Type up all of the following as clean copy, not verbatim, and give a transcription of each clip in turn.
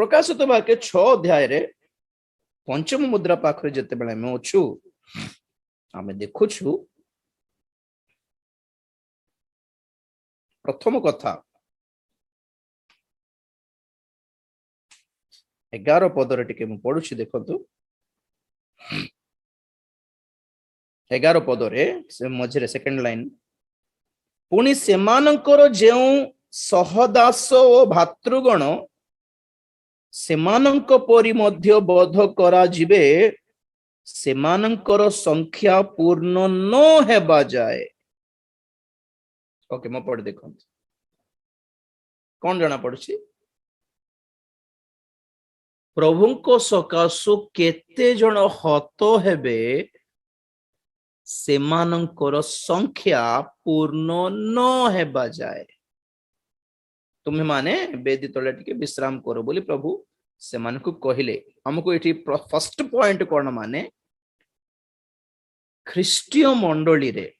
प्रकाशित वाक्य 6 अध्याय रे पंचम मुद्रा पाखरे जते बेले हम अछु आमे देखुछु प्रथम कथा 11 पदरे टिके मु पढुछि देखंतु 11 पदरे से मझरे सेकंड लाइन पुनी सेमानंकर जेउ सहदास ओ भातृगण सेमानंक परि मध्य बोध करा जिबे सेमानंकर संख्या पूर्ण न हेबा जाए। ओके मो पढ़ देखंतु कोन जणा पड़छि प्रभुंको सकाशु केते जण हत हेबे सेमानंकर संख्या पूर्ण न हेबा जाए। तुम्हें माने बेदी तले टिके विश्राम करो बोली प्रभु से मान को कहले हमको एठी फर्स्ट पॉइंट कोन माने ख्रीष्टीय मंडली रे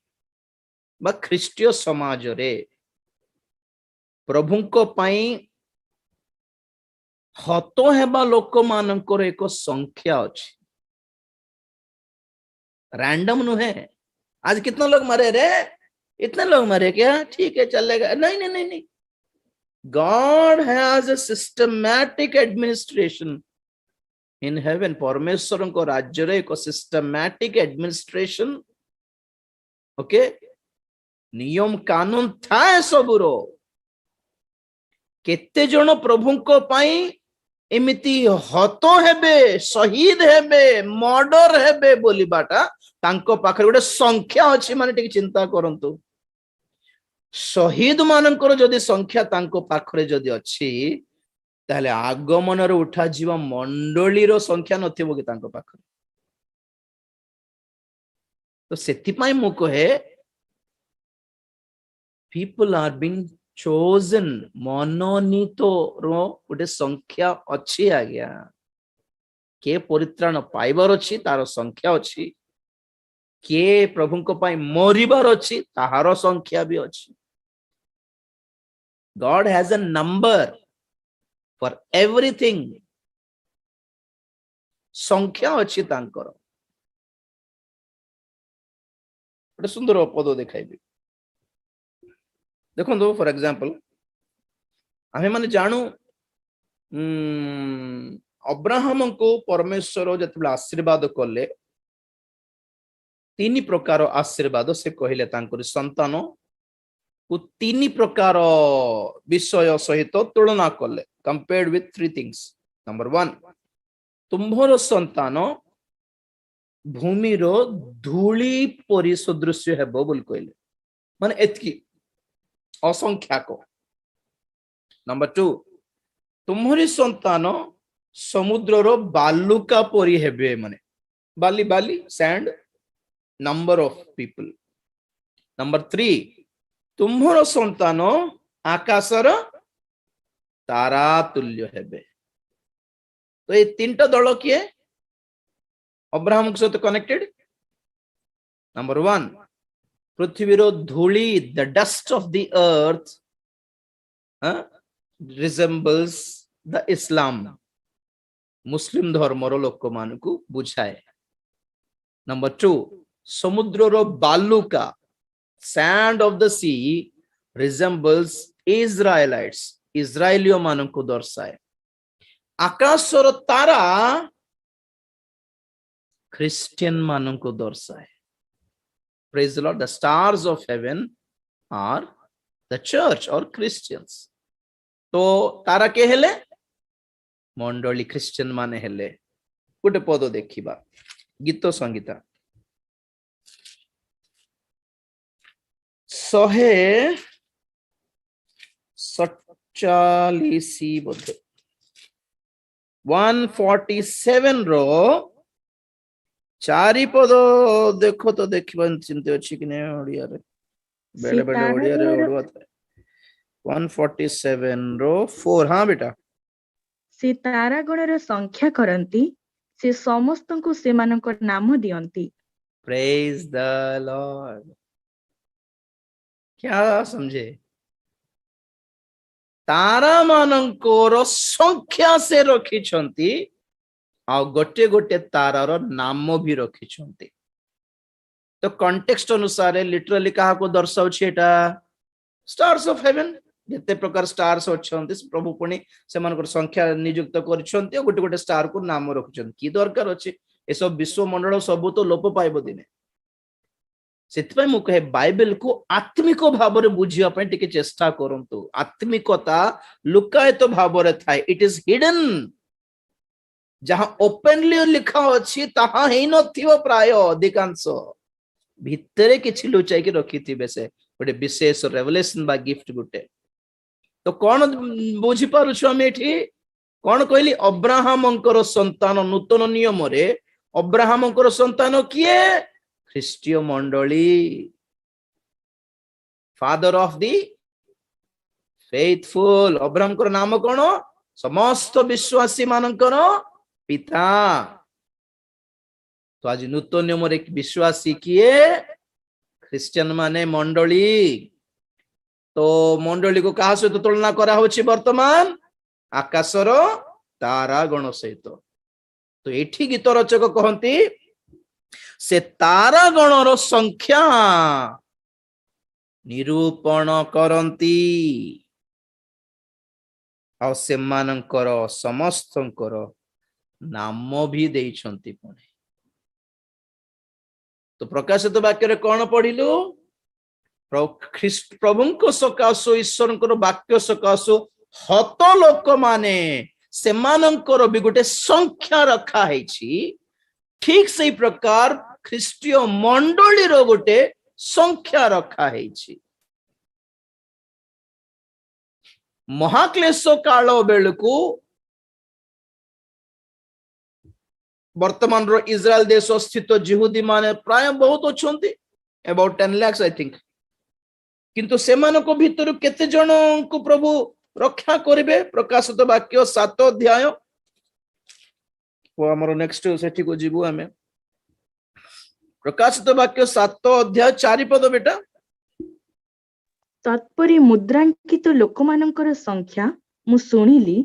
बा ख्रीष्टीय समाज रे प्रभुंको पई हतो हेबा लोक मानकर एक संख्या अछि रैंडम नु है। आज कितना लोग मरे रे इतने लोग मरे क्या ठीक है चलेगा नहीं नहीं नहीं नहीं God has a systematic administration in heaven परमेश्वर को राज्य रे एक systematic administration ओके नियम कानून थाए सबुरो केते जण प्रभु को पाई एमिति हतो हेबे शहीद हेबे मर्डर हेबे बोली बाटा तांको पाखरे गोटे संख्या अछि माने टिक चिंता करंतु शहीद मानकर जदि संख्या तांको पाखरे जदि अछि ताले आगमन रे उठा जीवा मंडली रो संख्या नथिबो कि तांको पाखरे तो सेति पई मु कहे people are being chosen मनोनीत रो गोटे संख्या अछि आज्ञा के परित्राण पाइबार अछि तार संख्या अछि के प्रभु को पाई मरिबार अछि ताहार संख्या भी अछि। God has a number for everything संख्या अछि तांकर गोटे सुंदर पद देखाइबे देखो फॉर एग्जांपल आमे माने जानू अब्राहम को परमेश्वर जतबे आशीर्वाद कले तीन प्रकार आशीर्वाद से कहले तांकर संतान को तीन प्रकार विषय सहित तुलना कले compared with three things. Number 1 तुम्भर संतान भूमि रो धूली परि सदृश्य हेबो बोल कहले माने एतकी असंख्याक। नंबर 2 तुम्हरी संतान समुद्र रो बालुका परि हेबे माने बाली बाली sand number of people. Number 3 तुम्हर संतान आकाशर तारा तुल्य हेबे। तो ये तीनटा दल किए अब्राहम के साथ कनेक्टेड। नंबर 1 पृथ्वी रो धूली the dust of the earth resembles the Islam Muslim धर्म रो लोक मान को बुझाए। नंबर 2 समुद्र रो बालुका sand of the sea resembles Israelites इजराइलियो मान को दर्शाए। आकाशर तारा क्रिश्चियन मान को दर्शाए। Praise the lord the stars of heaven are the church और क्रिश्चियंस। तो तारा के हेले मंडली क्रिश्चियन माने हेले। गोटे पद देखिबा गीत संगीता 147 बोधे 147 रो चारि पद देखो तो देखिबा चिंता अछि कि नै ओडिया रे बेले बेले ओडिया रे ओडवा 147 रो 4 हां बेटा से तारागणर संख्या करंती से समस्त को से मानकर नाम दियंती। Praise the Lord. क्या समझे तारा मानଙ୍କର ସଂଖ୍ୟା ସେ ରଖିଛନ୍ତି ଆଉ ଗୋଟେ ଗୋଟେ ତାରାର ନାମ ବି ରଖିଛନ୍ତି। तो कॉन्टेक्स्ट अनुसार literally काहाको दर्शाउछि Etah stars of haven जते प्रकार स्टार्स अछंती प्रभु पुणी सेमानकर संख्या नियुक्त करछंती गोटे गोटे स्टार को नाम रखछंती की दरकार अछि ए सब विश्व मंडल सब तो लोप पाइबो दिने सेतपय मु कहे बाइबल को आत्मिक भाव रे बुझिया पय टिके चेष्टा करंतु आत्मिकता लुकायित भाव रे थाए इट इज हिडन जहां ओपनली लिखा अछि ताहा हेइ नथिबो प्राय अधिकांश भितरे किछि लुचाई के रखिथिबे से गोटे विशेष रेवलेशन बा गिफ्ट गुटे तो कौन बुझी पारुछु हम एठी कौन कहली अब्राहमंकर संतान नूतन नियम रे अब्राहमंकर संतान किए ख्रीष्टीय मंडली फादर ऑफ द फेथफुल अब्राहमकर नाम कौन समस्त विश्वासी मानकर पिता तो आज नूतन नियम रे विश्वासी किए ख्रिस्टियन माने मंडली तो मंडली को कहा सहित तुलना करा होछि वर्तमान आकाशर तारा गण सहित तो एठी गीत रचक कहंती से तारा गणर संख्या निरूपण करंती आ सेमानकर समस्तंकर नाम भी देइछंती पुणे तो प्रकाशित वाक्य रे कौन पढ़िलु प्रभु सकाशु ईश्वर वाक्य सकाशु हत लोक माने सेमानंकर भी गोटे संख्या रखा है ठीक से प्रकार ख्रीष्टीय मंडली रो गोटे संख्या रखा है महाक्लेश काल बेलू वर्तमान रो इजराइल देश स्थित जिहुदी माने प्राय बहुत अछंती अबाउट 10 lakhs आई थिंक किंतु सेमान को भीतर केते जन को प्रभु रक्षा करिवे प्रकाशित वाक्य 7 अध्याय को हमरो नेक्स्ट सेठी को जीवु हमें प्रकाशित वाक्य 7 अध्याय 4 पद बेटा तत्परि मुद्रांकित लोकमानंकर संख्या मु सुनिली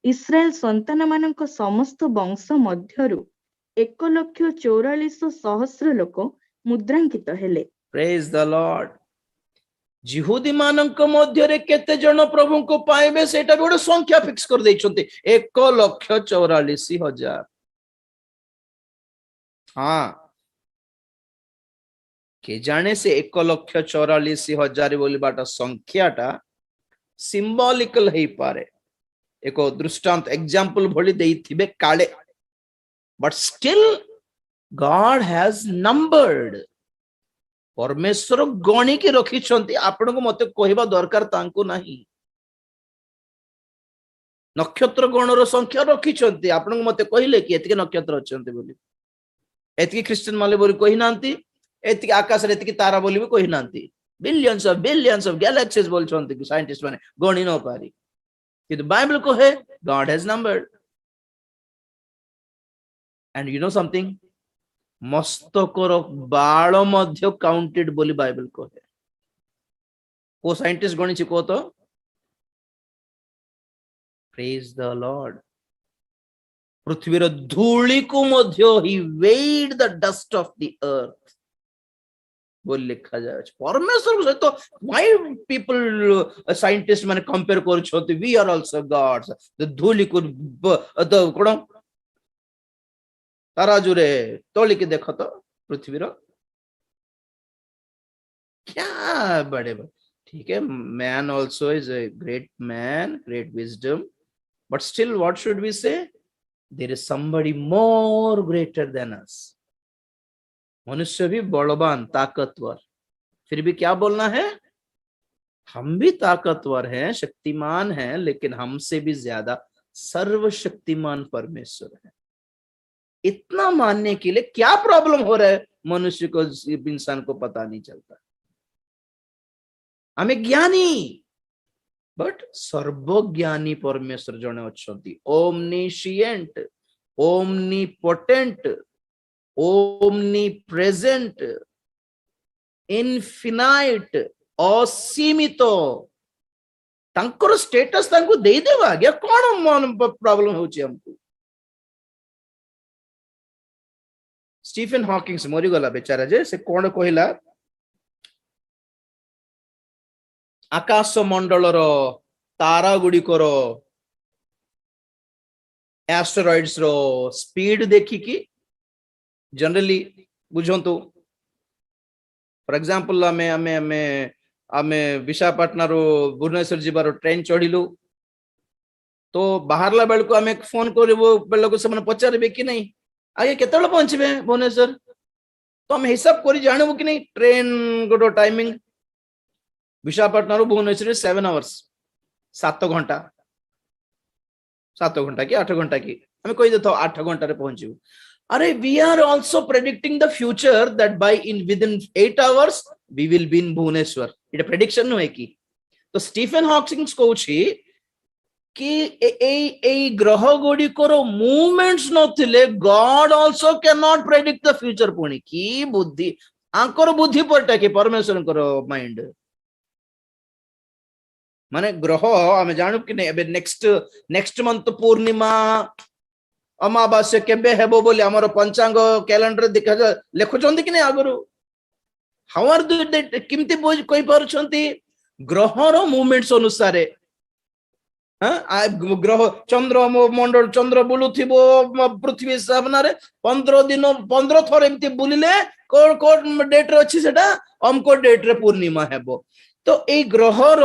इस्राएल संतान मानक समस्त वंश मध्यरु 1,44,000 लोक मुद्रांकित हेले प्रेज द लॉर्ड जिहुदी मानक मध्य रे केते जन प्रभु को पाइबे सेटा गोटे संख्या फिक्स कर दैछंती 1,44,000 हां के जाने से 1,44,000 बोली बाटा संख्याटा सिंबॉलिकल हेई पारे एक दृष्टांत एग्जांपल भली देइथिबे काले but still God has numbered परमेश्वर गणी के रखी छंती आपण को मते कहबा दरकार तांको नाही नक्षत्र गणर संख्या रखी छंती आपण को मते कहिले कि एतिके नक्षत्र अछंती बोली एतिके क्रिश्चियन माले बोली कहि नांती एतिके आकाश रे एतिके तारा बोली भी कहि नांती बिलियंस ऑफ गैलेक्सीज बोल छंती कि साइंटिस्ट माने गणी न पारी कि the Bible को है God has numbered and you know something मस्तकर बाल मध्य काउंटेड बोली बाइबल को है को साइंटिस्ट गणी छी को तो प्रेज द लॉर्ड पृथ्वीर धूली को मध्य ही weighed the dust of the earth बोली लिखा जाए परमेश्वर सहित तो व्हाई पीपल साइंटिस्ट माने कंपेयर कर छथि we are also gods the धूली को द कोन तराजू रे तोली के देखो तो पृथ्वी रो क्या बड़े ठीक है man also is a great man great wisdom but still what should we say there is somebody more greater than us मनुष्य भी बलवान ताकतवर फिर भी क्या बोलना है हम भी ताकतवर हैं शक्तिमान हैं लेकिन हमसे भी ज्यादा सर्वशक्तिमान परमेश्वर है इतना मानने के लिए क्या प्रॉब्लम हो रहा है मनुष्य को इंसान को पता नहीं चलता हमें ज्ञानी बट सर्वज्ञानी परमेश्वर जने अछंती ओमनिशिएंट ओमनीपोटेंट omnipresent infinite असीमित तांकर स्टेटस तांको देई देबा आज्ञा कोन प्रॉब्लम होची हमको स्टीफन हॉकिंस मरी गला बेचारा जे से कोन कहला आकाश मंडलर तारा गुड़िकर एस्टेरॉइड्स रो स्पीड देखिकी जनरली बुझंतु फॉर एग्जांपल आमे आमे आमे आमे विशाखापट्टना रो भुवनेश्वर जीवार ट्रेन चढ़िलु तो बाहरला बेल को आमे फोन करबो बेल को से पचारबे कि नहीं आगे केतବେଳେ पहुंचबे भुवनेश्वर तो हम हिसाब करी जानबो कि नहीं ट्रेन गोटो टाइमिंग विशाखापट्टना रो भुवनेश्वर 7 आवर्स 7 घंटा 7 घंटा की 8 घंटा की हमें कहि देतो 8 घंटा रे पहुंचबो अरे we are also predicting the future that by in with in 8 hours we will be in Bhubaneswar इटा प्रेडिक्शन नो है की तो स्टीफन हॉकिंस कहउछि कि ए ग्रह गुड़िकर मूवमेंट्स नथिले god also can not predict the future पुणी की बुद्धि आंकर बुद्धि परटा कि परमेश्वर माइंड माने ग्रह आमे जानू कि नहीं एबे नेक्स्ट मंथ पूर्णिमा अमावास्या केबे हेबो बोली हमर पंचांग कैलेंडर देखा लेखुचंती कि नहीं आगरो हाउ आर दे किमती बोझ कोइ पारुचंती ग्रहर मूवमेंट्स अनुसार ग्रह चंद्र मंडल चंद्र बुलुथिबो पृथ्वी सामने 15 दिन 15 थर एमती बुलिले कोन कोन डेट रे अछि सेटा हमको डेट रे पूर्णिमा हेबो तो ए ग्रहर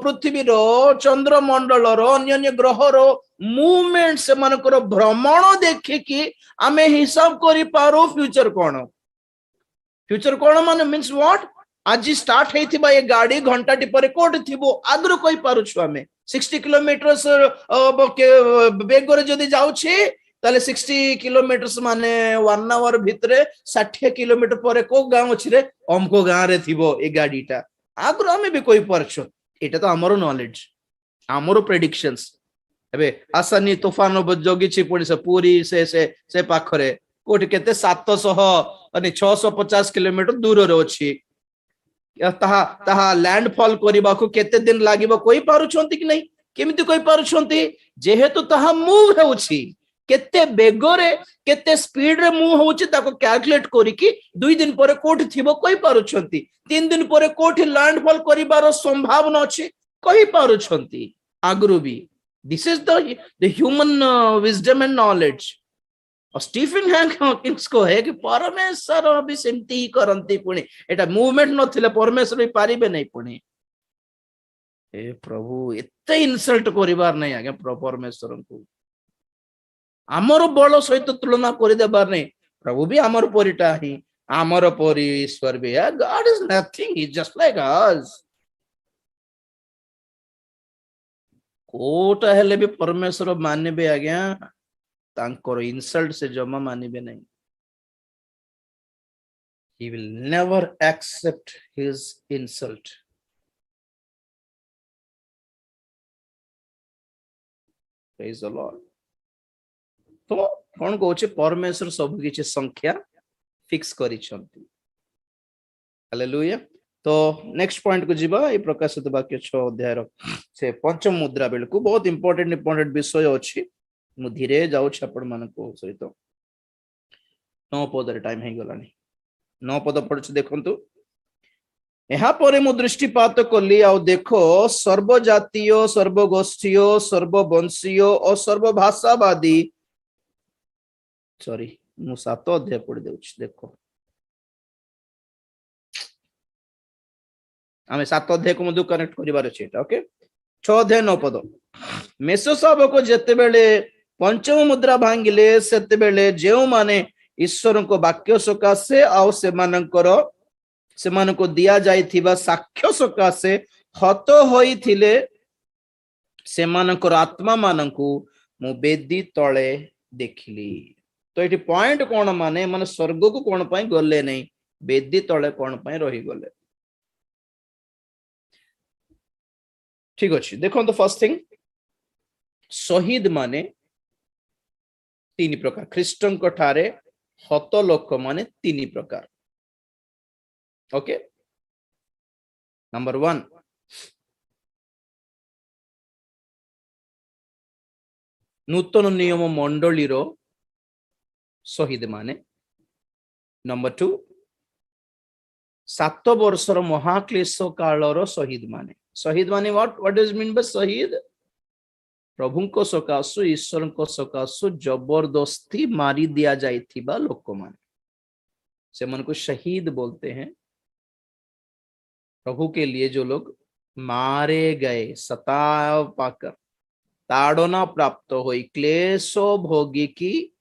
पृथ्वी रो चंद्र मंडल रो अन्य ग्रह रो मूवमेंट से मानकर भ्रमण देखि कि आमे हिसाब करि पारो फ्यूचर कोन माने मींस व्हाट आज स्टार्ट हेथिबा ए गाड़ी घंटा टी परे कोट थिबो आगरो कोइ पारु छु आमे 60 किलोमीटर्स बेगरे जदी जाउछि ताले 60 किलोमीटर्स माने 1 आवर भितरे 60 किलोमीटर परे को गांव अछि रे हमको गां रे थिबो ए गाडीटा आगरो आमे भी कोइ परछु एटा तो हमरो नॉलेज हमरो प्रेडिक्शंस एबे आसानी तूफान जोगी छि पुणी से पूरी से पाखरे कोठी केते 700 अनि 650 किलोमीटर दूर रे अछि ताहा लैंडफॉल करबा को केते दिन लागिबो कोइ पारुछंती कि नहीं केमिति कोइ पारुछंती जेहेतु ताहा मूव हेउछि केते बेगरे केते स्पीड रे मूव होउछि ताको कैलकुलेट करी कि 2 दिन परे कोठी थिबो कोइ पारुछंती 3 दिन परे कोठी लैंडफॉल करिबार संभावना अछि कोइ पारुछंती आगरु भी this is the human wisdom and knowledge और स्टीफन हॉकिंस को है कि परमेश्वर भी सेमती ही करंती पुणी एटा मूवमेंट नथिले परमेश्वर भी पारिबे नहीं पुणी ए प्रभु एते इंसल्ट करिबार नहीं आगे परमेश्वर को हमर बल सहित तुलना करि देबार नहीं प्रभु भी हमर परिटा ही हमर परि ईश्वर भी है God is nothing he just like us कोटा हेले भी परमेश्वर मानबे आज्ञा तांकर इंसल्ट से जमा मानिबे नहीं he will never accept his insult praise the lord तो कोन कहउछे परमेश्वर सब किछि संख्या फिक्स करि छथि हालेलुया तो नेक्स्ट पॉइंट को जीवा ए प्रकाशित वाक्य 6 अध्याय रो से पंचम मुद्रा बेल को बहुत इंपोर्टेंट विषय अछि मु धीरे जाउ छपड़ मन को सहित 9 पद रे टाइम हे गलानी 9 पद पढछ देखंतु एहा परे मु दृष्टिपात कली आ देखो सर्वजातीय सर्वगोष्ठीय सर्ववंशीय और सर्वभाषावादी सॉरी मु 7 अध्याय पढ देउछ देखो आमे 7 अध्याय को मधु कनेक्ट करिवार छै ओके 6 अध्याय 9 पद मेसो शाबक जेते बेले पंचम मुद्रा भांगिले सेते बेले जेउ माने ईश्वर को वाक्य सकाशे आ सेमानको दिया जाइथिबा साक्ष्य सकाशे हत होइथिले सेमानकर आत्मा मानकु मु बेदी तळे देखिली तो एठी पॉइंट कोन माने माने स्वर्ग को कोन पई गले नै बेदी तळे कोन पई रही गले ठीक अछि देखो तो फर्स्ट थिंग शहीद माने 3 प्रकार ख्रीष्टन को ठारे हत लोक माने 3 प्रकार ओके नंबर 1 नूतन नियम मंडली रो शहीद माने। नंबर 2 7 वर्षर महाक्लेश कालर शहीद माने व्हाट डज मीन बाय शहीद? प्रभु को सकाशु ईश्वर को सकाशु जबरदस्ती मारी दिया जाइथिबा लोक माने से मन को शहीद बोलते हैं। प्रभु के लिए जो लोग मारे गए, सताव पाकर, ताड़ना प्राप्त होई, क्लेश भोगी की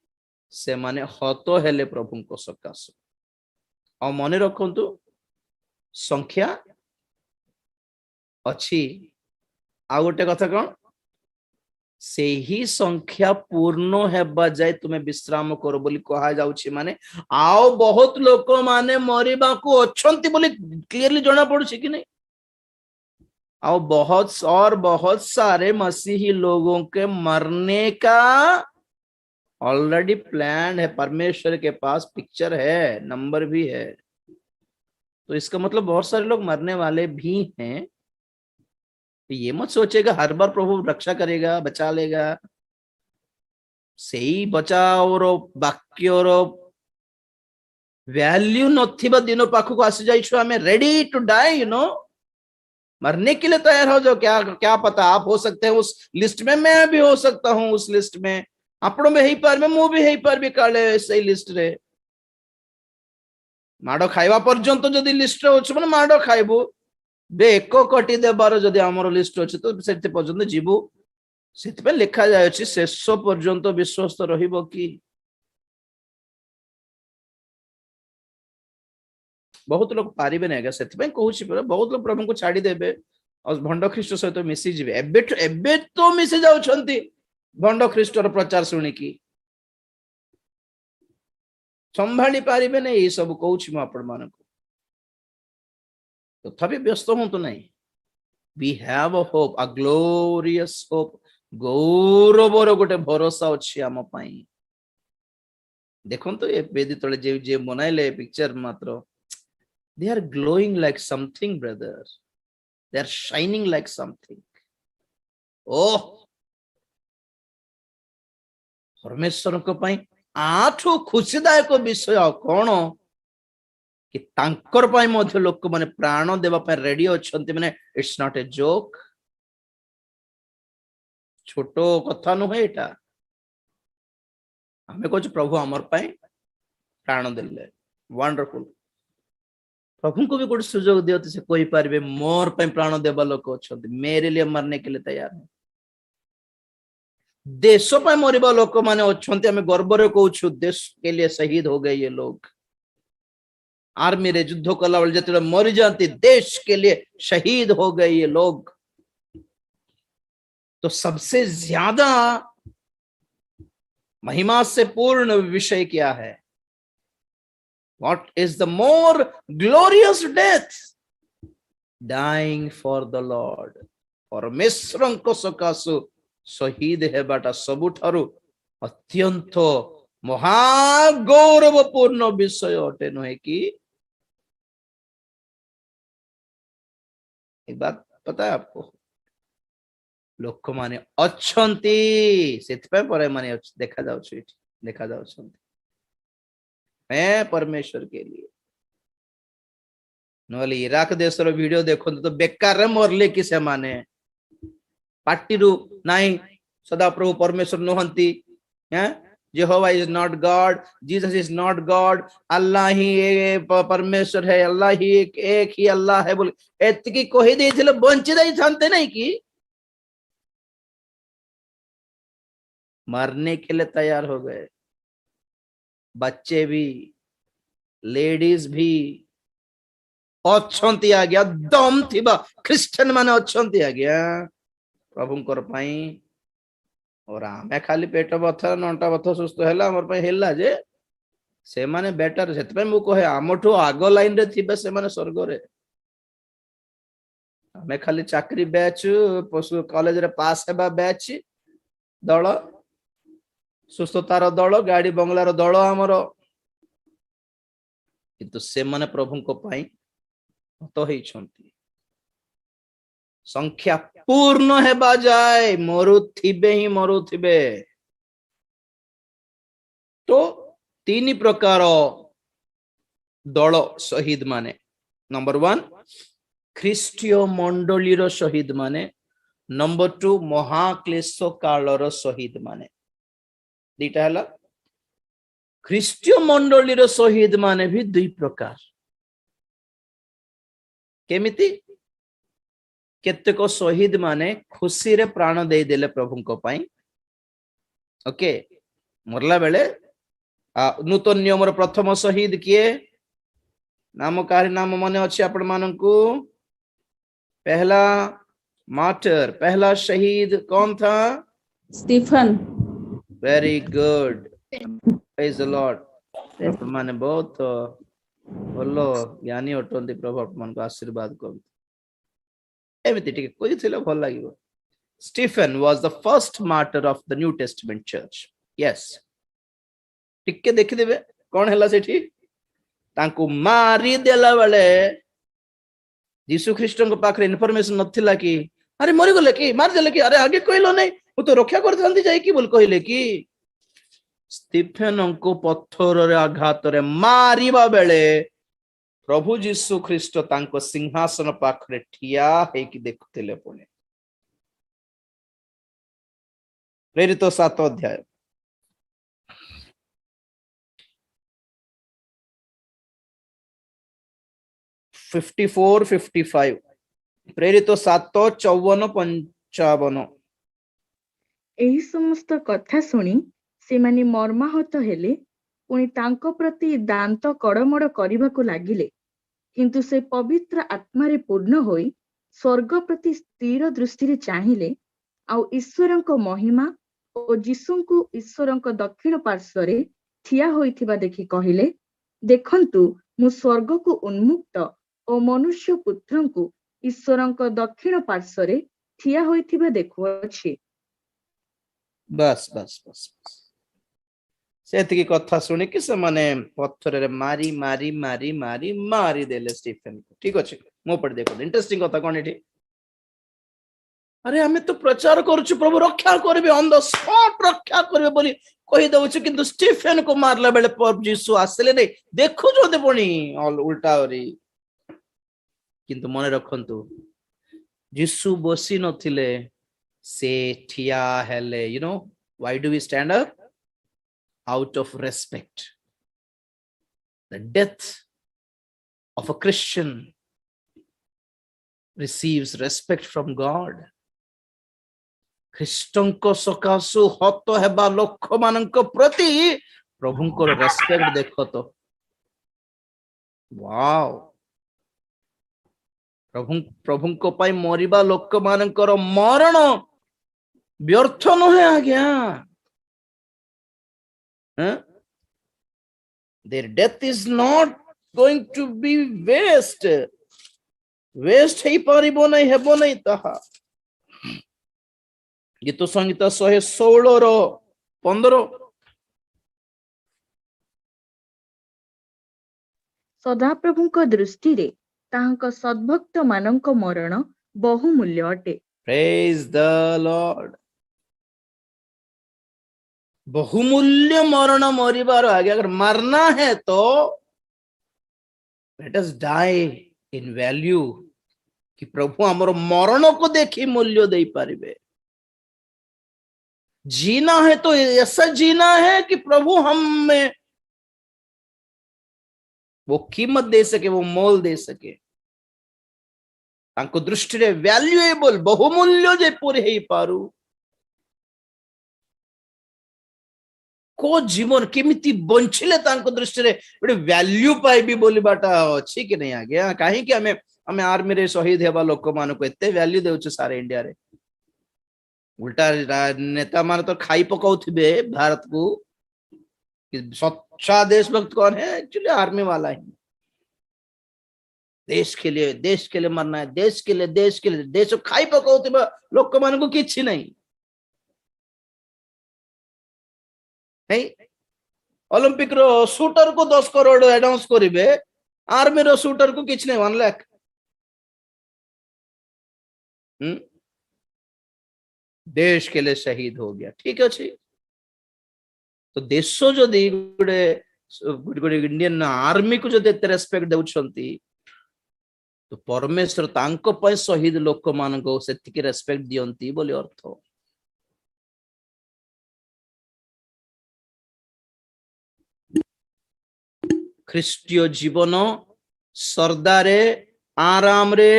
से माने हत हेले प्रभु को सकाशु। और मन रखंतु संख्या अच्छी आ गोटे कथा कौन से ही संख्या पूर्ण हेबा जाए तुम्हें विश्राम करो बोली कहा जाउछि। माने आओ बहुत लोक माने मरिबा को अछंती बोली क्लियरली जणा पड़ुछि कि नहीं। आओ बहुत सारे मसीही लोगों के मरने का ऑलरेडी प्लान है, परमेश्वर के पास पिक्चर है, नंबर भी है। तो इसका मतलब बहुत सारे लोग मरने वाले भी हैं। ये मत सोचेगा हर बार प्रभु रक्षा करेगा, बचा लेगा। सही बचाओर वाक्यर वैल्यू नथिबा दिन पाखु आसी जाइछु, हमें ready to die, you know, मरने के लिए तैयार हो जाओ। क्या क्या पता आप हो सकते हैं उस लिस्ट में, मैं भी हो सकता हूं उस लिस्ट में, आपण में हेई पारबे, मु भी हेई पारबे काले सही लिस्ट रे। माड़ खाइबा पर्यंत जदी लिस्ट रे होछ माने माड़ खाइबो, एक कोटी देबार जदि आमर लिस्ट अच्छे तो से पर्यंत जीवु। से लिखा जाए शेष पर्यंत विश्वस्त रहिबो कि। बहुत लोग पारिबे नहीं, से कहूँ बहुत लोग प्रभु को छाड़ी देबे और भंड ख्रीष्ट सहित मिसी जीवे। एबे तो मिसी जाउछंती भंड ख्रीष्टर प्रचार शुणिकी, संभाली पारिबे नहीं। सब कहूँ आपण मानक तथापि व्यस्त हूं तो नहीं। We have a hope, a glorious hope, गौरवर गोटे भरोसा अच्छी आम पाई। देखो तो ये वेदी तले जे जे बनाइले पिक्चर मात्र, they are glowing like something brother, they are shining like something. Oh परमेश्वर को पाई आठो खुशीदायक विषय कौन कि तांकर पाई मध्य लोक माने प्राण देवा पाई रेडी अछंती। माने इट्स नॉट ए जोक, छोटो कथा नुहे एटा। हमें कहू प्रभु आमर पाई प्राण देले, वंडरफुल। प्रभु को भी गोटे सुजोग दियो से कोई पारे मोर पे प्राण देवा लोक अछंती, मेरे लिए मरने के लिए तैयार है। देश पे मरिबा लोक माने अछंती, हमें गर्व रे कहू देश के लिए शहीद हो गए ये लोग। आर्मी रे युद्ध कला बेले जते मरी जाती, देश के लिए शहीद हो गए ये लोग। तो सबसे ज्यादा महिमा से पूर्ण विषय क्या है? What is the more glorious death? Dying for the Lord. परमेश्वर को सकाशु शहीद हेबाटा सबुठारु अत्यंत महागौरवपूर्ण विषय अटे, नुहे कि? एक बात पता है आपको, लोक माने अच्छंती सेतपे परे माने देखा जाउछ, देखा जाउछंती मैं परमेश्वर के लिए। नले इराक देशर वीडियो देखो तो बेकार रे मरले कि से माने पार्टी रु नाही सदा प्रभु परमेश्वर नहंती। हैं Jehovah is not god, Jesus is not god, Allah ही परमेश्वर है, अल्लाह ही एक ही अल्लाह है बोले एतकी कहि देथिले बंची दई थानते नहीं कि मरने के लिए तैयार हो गए। बच्चे भी, लेडीज भी अच्छंती आ गया, दम थिबा क्रिश्चियन माने अच्छंती आ गया प्रभुंकर पाई। और आमे खाली पेट बथा नंटा बथा सुस्त हैला हमर पाई हेला जे से माने बेटर। सेत पे मु कहे आमठो आगो लाइन रे थिबे से माने स्वर्ग रे। आमे खाली चाकरी बैच, कॉलेज रे पास हेबा बैच, दल सुस्थतार दल, गाड़ी बंगलार दल आमर, किंतु से माने प्रभु को पाई तो ही छंती। संख्या पूर्ण हेबा जाए मरुथिबे ही मरुथिबे। तो तीन प्रकार दल शहीद माने नंबर 1 ख्रीष्टीय मंडलीर शहीद माने नंबर 2 महाक्लेश कालर शहीद माने दीटा हला ख्रीष्टीय मंडलीर शहीद माने भी दुई प्रकार केमिति केतेक शहीद माने खुशी रे प्राण दे देले प्रभु को पाई ओके मरला बेले नूतन नियम प्रथम शहीद किए नाम कारी नाम मने अच्छे आपण मानकू पहला मार्टर पहला शहीद कौन था Stephen very good praise the Lord आपण माने बहुत भलो ज्ञानी अटंती प्रभु आपण मान को आशीर्वाद कर एमिति ठीक कोई थिला भल लागिवो Stephen was the first martyr of the new testament church yes ठीक के देखि देबे कोन हला सेठी तांको मारी देला बेले यीशु ख्रीष्ट को पाखरे इनफॉरमेशन नथिला कि अरे मरि गले कि मार देले कि अरे आगे कहलो नहीं वो तो रक्षा कर थांती जाई कि बोल कहले कि स्टीफन को पत्थर रे आघात रे मारिबा बेले प्रभु यीशु ख्रीष्ट तांको सिंहासन पाखरे ठिया हे कि देखुतिले पुणे प्रेरित 7 अध्याय $54, $55 प्रेरित 7 54 55 ଏହି ସମସ୍ତ କଥା ଶୁଣି ସେମାନେ ମର୍ମାହତ ହେଲେ ପୁଣି ତାଙ୍କ ପ୍ରତି ଦାନ୍ତ କଡ଼ମଡ଼ କରିବାକୁ ଲାଗିଲେ କିନ୍ତୁ ସେ ପବିତ୍ର ଆତ୍ମାରେ ପୂର୍ଣ୍ଣ ହୋଇ ସ୍ୱର୍ଗ ପ୍ରତି ସ୍ଥିର ଦୃଷ୍ଟିରେ ଚାହିଁଲେ ଆଉ ଈଶ୍ୱରଙ୍କ ମହିମା ଓ ଯୀଶୁଙ୍କୁ ଈଶ୍ୱରଙ୍କ ଦକ୍ଷିଣ ପାର୍ଶ୍ୱରେ ଠିଆ ହୋଇଥିବା ଦେଖି କହିଲେ ଦେଖନ୍ତୁ ମୁଁ ସ୍ୱର୍ଗକୁ ଉନ୍ମୁକ୍ତ ଓ ମନୁଷ୍ୟ ପୁତ୍ରଙ୍କୁ ଈଶ୍ୱରଙ୍କ ଦକ୍ଷିଣ ପାର୍ଶ୍ୱରେ ଠିଆ ହୋଇଥିବା ଦେଖୁଅଛି बस बस बस बस सेतिकी कथा सुनी कि से माने पत्थर रे मारी मारी मारी मारी मारी देले स्टीफन को ठीक अछि मो पर देखो इंटरेस्टिंग कथा कोन एठी अरे हमें तो प्रचार करूछु प्रभु रक्षा करबे ऑन द स्पॉट रक्षा करबे बोली कहि दउछु किंतु स्टीफन को मारला बेले प्रभु यीशु आसले नै देखु जो देबणी ऑल उल्टा ओरी किंतु मने रखंतु यीशु बसी नथिले से ठिया हेले you know why do we stand up out of respect the death of a Christian receives respect from God ख्रीष्टंको सकासु हत हेबा लोक मानक प्रति प्रभुंको रेस्पेक्ट देखो तो वाओ प्रभुंको पाई मरिबा लोक मानकर मरण व्यर्थ नहे आज्ञा their death is not going to be waste हे पारिबो नै हेबो नै ताहा गीत संगीत 116 रो 15 ସଦାପ୍ରଭୁଙ୍କ ଦୃଷ୍ଟିରେ ତାହାଙ୍କ ସଦ୍ଭକ୍ତ ମାନଙ୍କ ମରଣ ବହୁମୂଲ୍ୟ ଅଟେ praise the Lord बहुमूल्य मरण मरिबार आगे अगर मरना है तो let us die in value कि प्रभु हमर मरण को देखी मूल्य दे पारिबे जीना है तो ऐसा जीना है कि प्रभु हम में वो कीमत दे सके वो मोल दे सके तांको दृष्टि रे वैल्यूएबल बहुमूल्य जे पूरे ही पारू को जीवन केमिति बंचिले तांको दृष्टि रे बडे वैल्यू पाइबी बोलिबाटा अछि कि नहीं आगे काहे कि हमें आर्मी रे शहीद हेबा लोक मान को एते वैल्यू देउछ सारे इंडिया रे उल्टा नेता मान तो खाई पकाउथिबे भारत को कि सच्चा देशभक्त कौन है एक्चुअली आर्मी वाला ही देश के लिए मरना है देश के लिए देश खाई पकाउथिबा लोक मान को किछि नहीं ओलंपिक रो शूटर को 10 करोड़ एनाउंस करिवे आर्मी रो शूटर को किछ नहीं 1 लाख देश के लिए शहीद हो गया ठीक है तो देश जदि गोटे गोटे इंडियन आर्मी को जदि एते रेस्पेक्ट देउछंती तो परमेश्वर तांको पय शहीद लोक मानको सेतिके रेस्पेक्ट दियंती बोली अर्थ। ख्रिस्टीय जीवन सरदारे आराम रे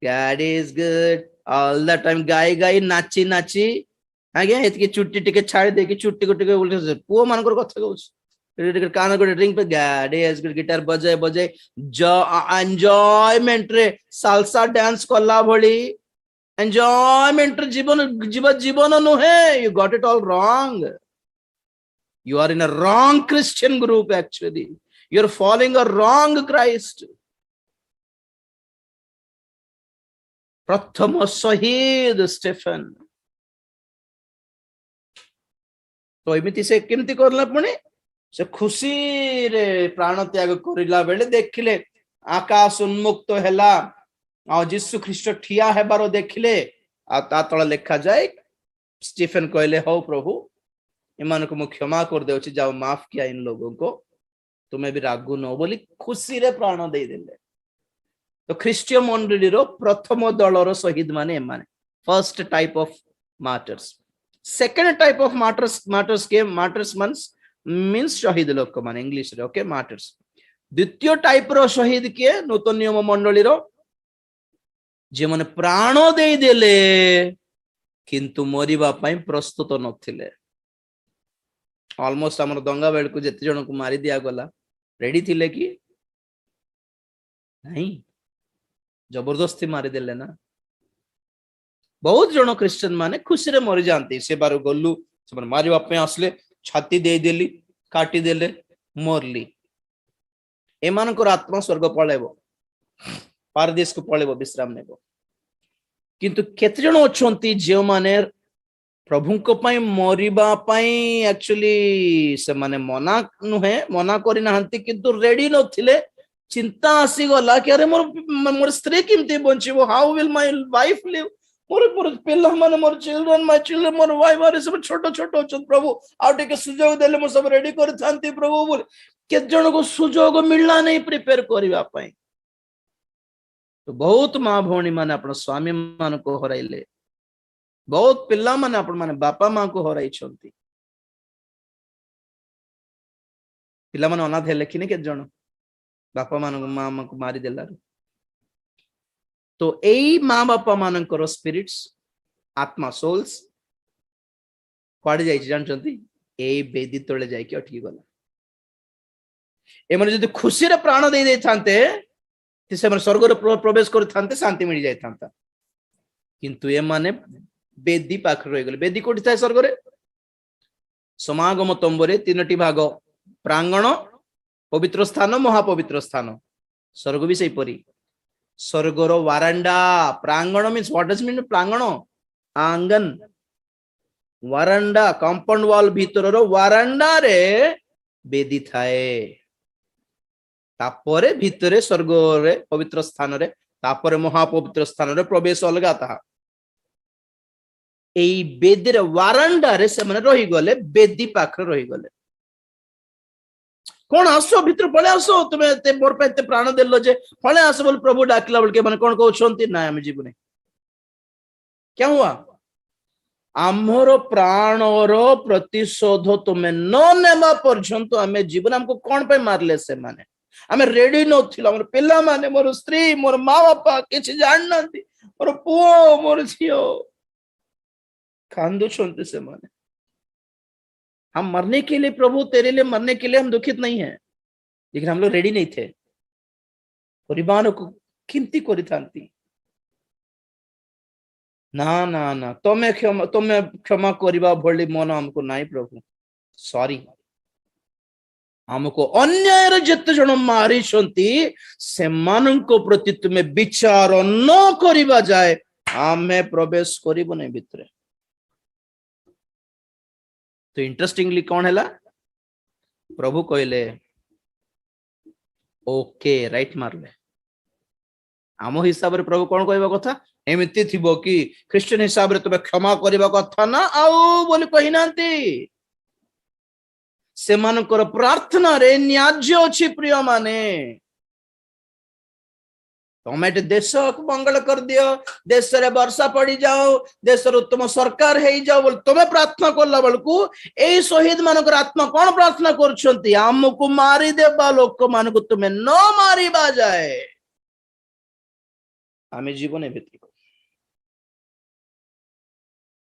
God is good all the time गाई गाई नाची नाची आज्ञा एतके चुट्टी टिके छाड़ी देके चुट्टी को टिके बोलते पुओ मानकर कथा कहउछ कान को ड्रिंक पे God is good गिटार बजाय बजाय जो एन्जॉयमेंट रे सालसा डांस करला भली एन्जॉयमेंट रे जीवन जीवन नुहे। You got it all wrong. You are in a wrong Christian group actually. You're following a wrong Christ. प्रथम शहीद स्टेफन तो एमिति से केमती करला पुणी से खुशी रे प्राण त्याग करिला बेले देखिले आकाश उन्मुक्त हैला आ यीशु ख्रीष्ट ठिया हेबारो देखिले आ ता तळ लेखा जाय स्टीफन कहले हो प्रभु ईमान को मु क्षमा कर देउछि जाओ माफ किया इन लोगों को तुम्हें भी रागु न बोली खुशी रे प्राण दे देले। तो ख्रिस्टीय मंडली रो प्रथम दलर शहीद माने एमाने first type of martyrs. Second type of martyrs means शहीद लोक माने इंग्लिश रे ओके मार्टर्स। द्वितीय टाइप रो शहीद के नूतन नियम मंडली रो जे माने प्राण दे देले किंतु मरिबा पई प्रस्तुत नथिले। ऑलमोस्ट हमर दंगा बेल को जति जन को मारी दिया गला रेडी थिले कि नहीं जबरदस्ती मारी देले ना। बहुत जन क्रिश्चियन माने खुशी रे मरी जानती से बार गल्लू से मारिबा पे आसले छाती दे देली काटी देले मरली एमानकर आत्मा स्वर्ग पळेबो पारदेश को पळेबो विश्राम नेबो। किंतु केते जन अछंती जे माने प्रभु को पई मरिबा पई एक्चुअली से माने मना नुहे मना करि नाहंती किंतु रेडी नथिले चिंता आसी गला कि अरे मोर स्त्री किमती बंचिबो how will my wife live मोर पिल्ला माने मोर चिल्ड्रन माय चिल्ड्रन मोर वाइफ आरे सब छोटो छोटो छ प्रभु आ टिके सुजोग देले मो सब रेडी कर थांती प्रभु बोल के जन को सुजोग मिलला नहीं प्रिपेयर करिवा पई। तो बहुत मां भौणी माने अपन स्वामी मान को हराइले बहुत पिल्ला माने अपन माने बापा मां को हराई छंती पिल्ला माने अनाथ हेले कि ने के जन बापा मान मां को मारी देला। तो एई मां बापा मानकर स्पिरिट्स आत्मा सोल्स कुआडे जाई जानछंती एई बेदी तळे जाई कि अटकी गला। ए माने जदि खुशी रे प्राण दे दे थांते ति से माने स्वर्ग रे प्रवेश कर थांते शांति मिल जाय थांता किंतु ए माने बेदी पाख रह गले। बेदी कोठी थाए स्वर्ग रे समागम तंबरे तीनटी भाग प्रांगण पवित्र स्थान महापवित्र स्थान स्वर्ग भी सही परी स्वर्गर वारांडा प्रांगण मीन्स व्हाट डज मीन प्रांगण आंगन वारांडा कंपाउंड वॉल भीतर वारांडा रे बेदी थाए तापरे भीतरे स्वर्ग रे पवित्र स्थान रे तापरे महापवित्र स्थान रे प्रवेश अलगा था। एई बेदी रे वारांडा रे से माने रही गले बेदी पाखरे रही गले कौन आसो भीतर पळे आसो तुमे ते मोर पे ते प्राण देलो जे पळे आसो बोल प्रभु डाकला बोल के माने कोन कहउछंती ना हम जीवने क्या हुआ आमरो प्राणर प्रतिशोध तुमे न नेमा पर्यंत हमें जीवन हमको कौन पे मारले से माने हमें रेडी नथिल हमर पिल्ला माने मोर स्त्री मोर मां बापा किछ जान नथि मोर पुओ मोर झियो कांदो छंती से माने हम मरने के लिए प्रभु तेरे लिए मरने के लिए हम दुखित नहीं है लेकिन हम लोग रेडी नहीं थे परिवार को कीमती करी थांती ना ना ना तुम्हें क्षमा करिबा भली मन हमको नहीं प्रभु सॉरी हमको अन्याय रे जते जन मारी छंती से माननको प्रति तुम्हें विचार न करिबा जाए हमें प्रवेश करिबो नहीं भितरे। तो इंटरेस्टिंगली कौन हैला प्रभु कहले ओके राइट मारले आम हिसाब रे प्रभु कौन कहबा कथा एमिति थिबो कि क्रिश्चियन हिसाब रे तबे क्षमा करबा कथा ना आउ बोली कहि नांती ସେମାନଙ୍କର ପ୍ରାର୍ଥନାରେ ନ୍ୟାଯ୍ୟ ଅଛି ପ୍ରିୟ ମାନେ। ତମେ ଏଠି ଦେଶକୁ ମଙ୍ଗଳ କରିଦିଅ, ଦେଶରେ ବର୍ଷା ପଡିଯାଉ, ଦେଶର ଉତ୍ତମ ସରକାର ହେଇଯାଉ ବୋଲି ତମେ ପ୍ରାର୍ଥନା କଲା ବେଳକୁ ଏଇ ଶହୀଦ ମାନଙ୍କର ଆତ୍ମା କଣ ପ୍ରାର୍ଥନା କରୁଛନ୍ତି? ଆମକୁ ମାରିଦେବା ଲୋକମାନଙ୍କୁ ତୁମେ ନ ମାରିବା ଯାଏ ଆମେ ଜୀବନ ଭିତ୍ତିକ।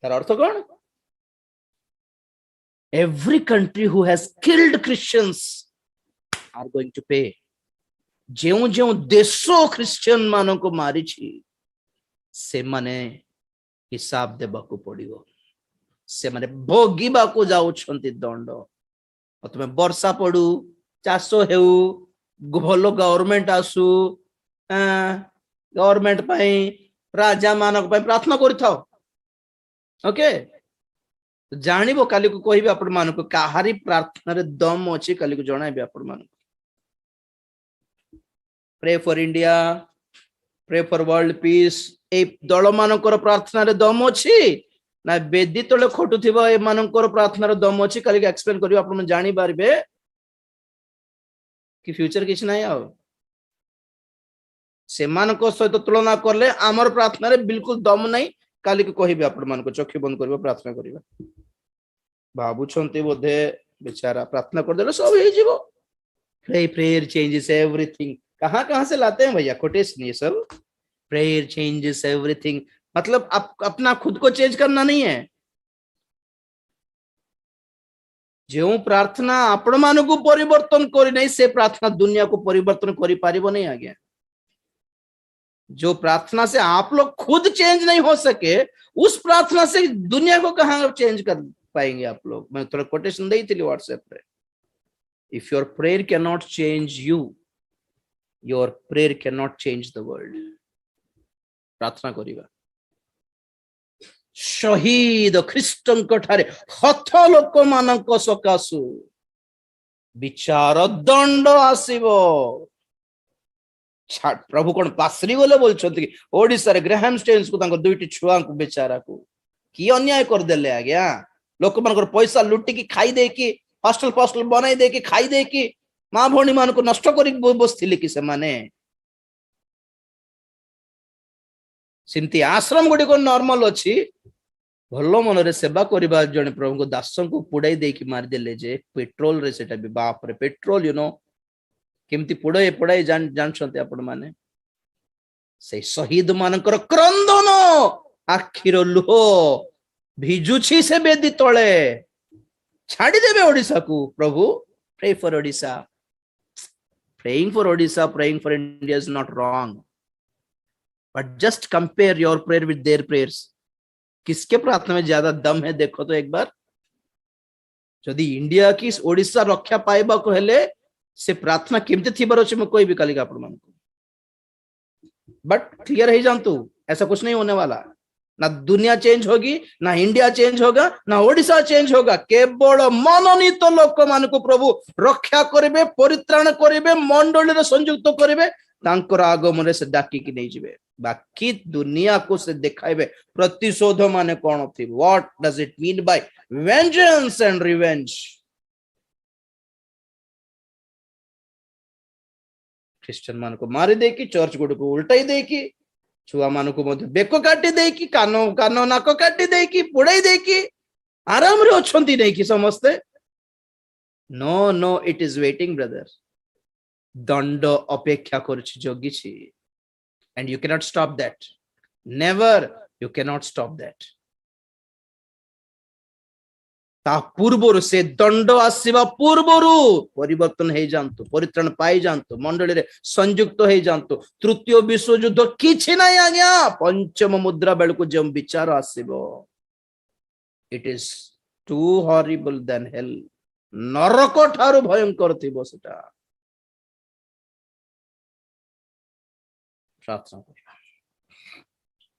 ତାର ଅର୍ଥ କଣ? Every country who has killed Christians are going to pay. ଯେଉଁ ଯେଉଁ ଦେଶ ଖ୍ରୀଷ୍ଟିଆନ ମାନଙ୍କୁ ମାରିଛି ସେମାନେ ହିସାବ ଦେବାକୁ ପଡିବ, ସେମାନେ ଭୋଗିବାକୁ ଯାଉଛନ୍ତି ଦଣ୍ଡ। ତମେ ବର୍ଷା ପଡୁ, ଚାଷ ହେଉ, ଭଲ ଗଭର୍ଣ୍ଣମେଣ୍ଟ ଆସୁ, ଗଭର୍ଣ୍ଣମେଣ୍ଟ ପାଇଁ, ରାଜା ମାନଙ୍କ ପାଇଁ ପ୍ରାର୍ଥନା କରିଥାଉ। ଓକେ, ଜାଣିବ କାଲିକୁ କହିବି ଆପଣ ମାନଙ୍କୁ କାହାରି ପ୍ରାର୍ଥନାରେ ଦମ ଅଛି, କାଲିକୁ ଜଣାଇବି ଆପଣ ମାନଙ୍କୁ। Pray for India, pray for world peace, ଏଇ ଦଳ ମାନଙ୍କର ପ୍ରାର୍ଥନାରେ ଦମ ଅଛି ନା ବେଦି ତଳେ ଖଟୁଥିବା ଏମାନଙ୍କର ପ୍ରାର୍ଥନାରେ ଦମ ଅଛି? କାଲିକି ଏକ୍ସପ୍ଲେନ କରିବି, ଆପଣ ଜାଣିପାରିବେ କି ଫ୍ୟୁଚର କିଛି ନାହିଁ। ଆଉ ସେମାନଙ୍କ ସହିତ ତୁଳନା କଲେ ଆମର ପ୍ରାର୍ଥନାରେ ବିଲକୁଲ ଦମ ନାହିଁ, କାଲିକି କହିବି ଆପଣ ମାନଙ୍କୁ। ଚକ୍ଷୁ ବନ୍ଦ କରିବା, ପ୍ରାର୍ଥନା କରିବା। ଭାବୁଛନ୍ତି ବୋଧେ बेचारा प्रार्थना कर देले सब हो जीवो। Prayer changes everything. कहां से लाते हैं भैया कोटेशन ये सब? प्रेयर चेंजेस एवरीथिंग मतलब अपना खुद को चेंज करना नहीं है। जो प्रार्थना आपण मान को परिवर्तन करी नहीं से प्रार्थना दुनिया को परिवर्तन करी पारिबो नहीं आज्ञा। जो प्रार्थना से आप लोग खुद चेंज नहीं हो सके उस प्रार्थना से दुनिया को कहां चेंज कर पाएंगे आप लोग? मैं थोड़ा कोटेशन दी थी व्हाट्सएप पे। If your prayer can not change you, your prayer can not change the world. प्रार्थना करिबा शहीद ख्रीष्टंक ठारे हथ लोक मानक सकाशु विचार दंड आसीबो। प्रभु कौन पासरी बोले बोलछंती कि ओडिसा रे ग्राहम स्टेन्स को तांको दुईटी छुआ को बेचारा को की अन्याय कर देले आज्ञा। लोक मानकर पैसा लुटी की खाई दे की हॉस्टल फॉस्टल बनाई दे की खाई दे की मां भणी मान को नष्ट करी बसथिले कि से माने सिमती आश्रम गुडी को नॉर्मल अछि। भलो मन रे सेवा करिबा जने प्रभु को दासन को पुडाई दे की मार देले जे पेट्रोल रे सेटा भी बाप रे पेट्रोल यू नो केमती पुडाई पुडाई जान छते आपण माने। से शहीद मानकर क्रंदन आखिर लुह भिजुछि से बेदी तळे छाड़ी देबे ओडिसा को। प्रभु pray for Odisha. Praying for Odisha, praying for India is not wrong, but just compare your prayer with their prayers. किसके प्रार्थना में ज्यादा दम है देखो तो एक बार। यदि इंडिया की ओडिसा रक्षा पाइबा को हेले से प्रार्थना केमते थिबार अछि मैं कोई भी काली आपण मान को। बट क्लियर ही जानतु ऐसा कुछ नहीं होने वाला। ना दुनिया चेंज होगी, ना इंडिया चेंज होगा, ना ओडिसा चेंज होगा। केवल मनोनीत लोक मान को प्रभु रक्षा करिवे, परित्राण करिवे, मंडली रे संयुक्त करिवे, तांकर आगमन से डाकी की नहीं जिवे। बाकी दुनिया को से देखाइबे प्रतिशोध माने कोन थी। What does it mean by vengeance and revenge? Christian मान को मारी दे की, चर्च गुड को उल्टाई दे की, छुआ मान को मध्य बेको काटी दे की, कानो कानो नाको काटी दे की, पुड़ाई दे की आराम रे अछंती नहीं की समस्ते। No no, it is waiting brother. दंड अपेक्षा करछि जोगिछि and you cannot stop that. Never, you cannot stop that. ता पूर्वरु से दंड आसीबा पूर्वरु परिवर्तन हे जानतो, परित्राण पाई जानतो, मंडली रे संयुक्त हे जानतो। तृतीय विश्व युद्ध किछि नाही आज्ञा। पंचम मुद्रा बेलको जम विचार आसीबो, it is too horrible than hell. नरक ठारू भयंकर थिबो सेटा। प्रार्थना करिया।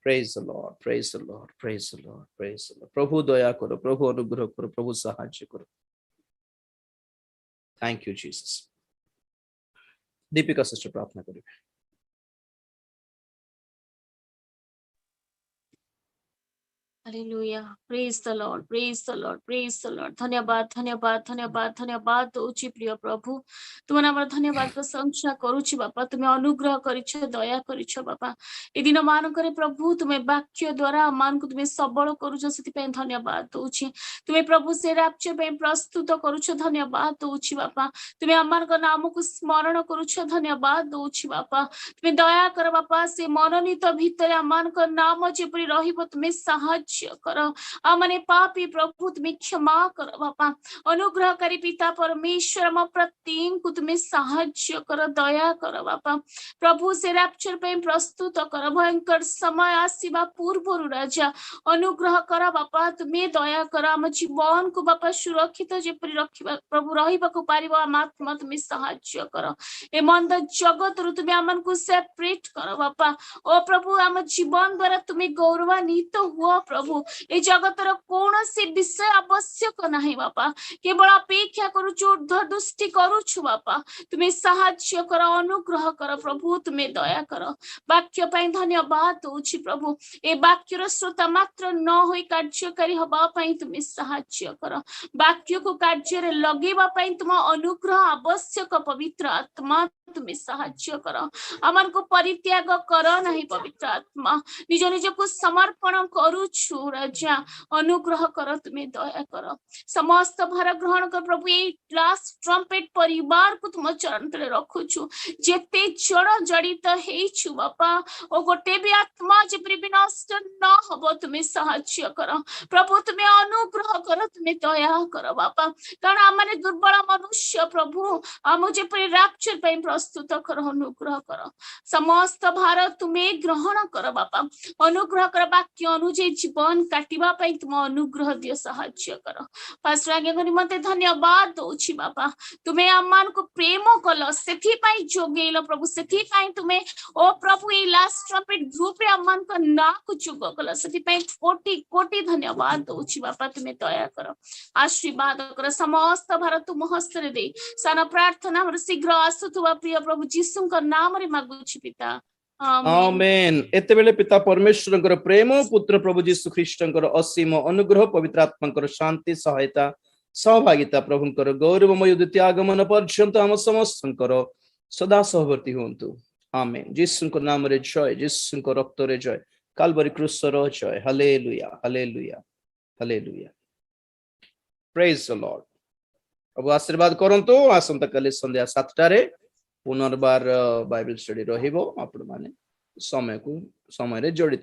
Praise the Lord, praise the Lord, praise the Lord, praise the Lord. प्रभु दया करो, प्रभु अनुग्रह करो, प्रभु सहायता करो। Thank you Jesus. Deepika sister प्रार्थना करिए। Hallelujah praise the Lord praise the Lord praise the Lord धन्यवाद धन्यवाद धन्यवाद धन्यवाद दउची प्रिय प्रभु तुम नाम धन्यवाद प्रशंसा करूची बापा तुम्हें अनुग्रह करिछ दया करिछ बापा ए दिन मानकरे प्रभु तुम्हें वाक्य द्वारा मान को तुम्हें सबल करूछ सेति पे धन्यवाद दउची तुम्हें प्रभु से रैप्चर पे प्रस्तुत करूछ धन्यवाद दउची बापा तुम्हें अमान को नाम को स्मरण करूछ धन्यवाद दउची बापा तुम्हें दया कर बापा से मनोनीत भीतर अमान को नाम जेपरि रहिबो तुम्हें साहाय्य कर आमने पापी प्रभु तुम्हें क्षमा कर बापा अनुग्रहकारी पिता परमेश्वर म प्रत्येक को तुम्हें साहाय्य कर दया कर बापा प्रभु से रैप्चर पे प्रस्तुत कर भयंकर समय आसीबा पूर्व राजा अनुग्रह कर बापा तुम्हें दया कर आम जीवन को बापा सुरक्षित जेपरि रखिबा प्रभु रहिबाको पारिबो आम आत्मा तुम्हें साहाय्य कर ए मंद जगत रु तुम्हें आमन को सेपरेट कर बापा ओ प्रभु आम जीवन द्वारा तुम्हें गौरवान्वित हुआ प्रभु ए जगतर कौन से विषय आवश्यक नहीं बापा केवल अपेक्षा करुछु ऊर्ध्व दृष्टि करुछु बापा तुम्हें साहाय्य कर अनुग्रह कर प्रभु तुम्हें दया कर वाक्य पई धन्यवाद दउछि प्रभु ए वाक्यर श्रोता मात्र न होई कार्यकारी हबा पई तुम्हें साहाय्य कर वाक्य को कार्य रे लगेबा पई तुम अनुग्रह आवश्यक पवित्र आत्मा तुम्हें साहाय्य कर अमन को परित्याग कर नहीं पवित्र आत्मा निज निज को समर्पण करुछु राजा अनुग्रह कर तुम्हें दया कर समस्त भार ग्रहण कर प्रभु ए लास्ट ट्रम्पेट परिवार को तुम चरण तले रखुछु जेते जड़ जड़ित हेछु बापा ओ गोटे भी आत्मा जेपरि विनष्ट न हबो तुम्हें साहाय्य कर प्रभु तुम्हें अनुग्रह कर तुम्हें दया कर बापा कारण आमने दुर्बल मनुष्य प्रभु आम जेपरि रैप्चर पे प्रस्तुत कर अनुग्रह कर समस्त भार तुम्हें ग्रहण कर बापा अनुग्रह कर वाक्य अनुଯାୟୀ जीवन काटिबा पई तुम अनुग्रह दियो साहाय्य कर पास्टर आज्ञा को निमंते धन्यवाद दउछि बापा तुम्हें आमान को प्रेम कल सेथि पई जोगेलो प्रभु सेथि पई तुम्हें ओ प्रभु ए लास्ट ट्रम्पेट ग्रुप रे आमान को ना को जोग कल सेथि पई कोटि कोटि धन्यवाद दउछि बापा तुम्हें दया कर आशीर्वाद कर समस्त भार तुम हस्त रे दे सान प्रार्थना हमर शीघ्र आसुथुवा प्रिय प्रभु जीसुଙ୍କ नामरे मागुछि पिता आमेन एते बेले पिता परमेश्वरଙ୍କର प्रेम पुत्र प्रभु जीशु ख्रीष्टଙ୍କର असीम अनुग्रह पवित्र आत्माଙ୍କର शांति सहायता सहभागिता प्रभुଙ୍କର गौरवमय द्वितीय आगमन पर्यंत हम समस्तଙ୍କର सदा सहवर्ती हुंतु आमेन जीसुଙ୍କ नामରେ जय जीसुଙ୍କ रक्तरे जय काल्वरी क्रूसर जय hallelujah hallelujah hallelujah praise the Lord अब आशीर्वाद करंतु आसंता काली संध्या 7 रे पुनर्बार बाइबल स्टडी रहिबो आपण माने समय रे जड़ित